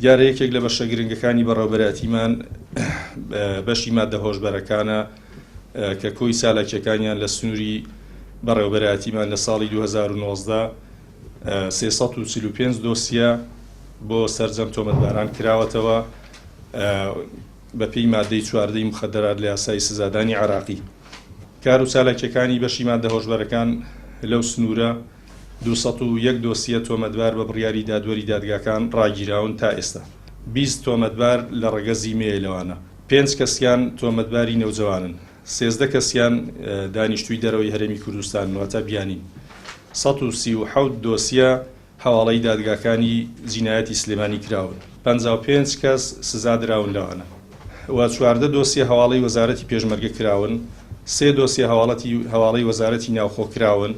دیارە یەکێک لە بەشە گرنگەکانی بەڕێوەبەرایەتیمان بەشی ماددە هۆشبەرەکانە کە کۆی سالاکیەکانیان لە سنووری بەڕێوەبەرایەتیمان لە ساڵی 2019 345 دۆسیە بۆ سەرجەم تۆمەتباران کراوەتەوە بەپێی ماددەی 14 مخدرات لە یاسای سزادانی عێراقی. کار و چالاکیەکانی بەشی ماددە هۆشبەرەکان لەو سنوورە 201 دۆسیە تۆمەتبار بە بڕیاری دادوەری دادگاکان ڕاگیراون تا ئێستا. 20 تۆمەتبار لە ڕەگەزی مێیلەوانە، 5 کەسیان تۆمەتباری نەوجەوانن، 13 کەسیان دانیشتووی دەرەوەی هەرێمی کوردستان واتە بیانین. 137 دۆسیە هەواڵەی دادگاکانی جینایەتی سلێمانی کراون، 55 کەس سزا دراون لەوانە و 14 دۆسیە هەواڵەی وەزارەتی پێشمەرگە کراون، 3 دۆسیە هەواڵەی وەزارەتی ناوخۆ کراون،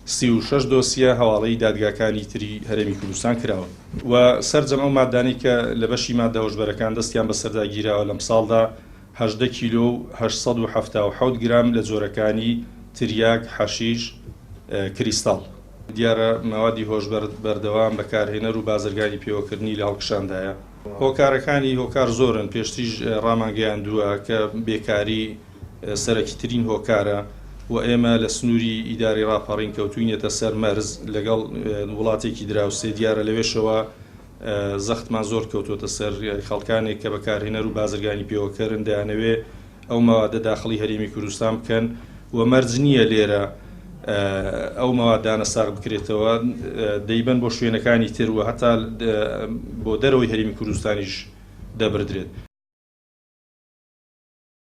36 دۆسیە هەواڵەی دادگاکانی تری هەرێمی کوردستان کراون و سەرجەم ئەو ماددانەی کە لە بەشی ماددە هۆشبەرەکان دەستیان بەسەردا گیراوە لەم ساڵدا 18 کیلۆ و 877 گرام لە جۆرەکانی تریاک، حەشیش، کریستاڵ. دیارە ماوەدی هۆشبەر بەردەوام بەکارهێنەر و بازرگانی پێوەکردنی لە هەڵکشاندایە. هۆکارەکانی هۆکار زۆرن، پێشتریش ڕامانگەیاندووە کە بێکاری سەرەکیترین هۆکارە و ئێمە لە سنووری ئیداری ڕاپەڕین کەوتوینێتە سەر مەرز لەگەڵ وڵاتێکی دراوسێ. دیارە لەوێشەوە زەختمان زۆر کەوتۆتە سەر خەڵکانێک کە بەکارهێنەر و بازرگانی پێوەکردن دەیانەوێ ئەو مەوادە داخڵی هەرێمی کوردستان بکەن و مەرج نییە لێرە ئەو مەوادانە ساغ بکرێتەوە، دەیبەن بۆ شوێنەکانی تر و هەتا بۆ دەرەوەی هەرێمی کوردستانیش دەبردرێت.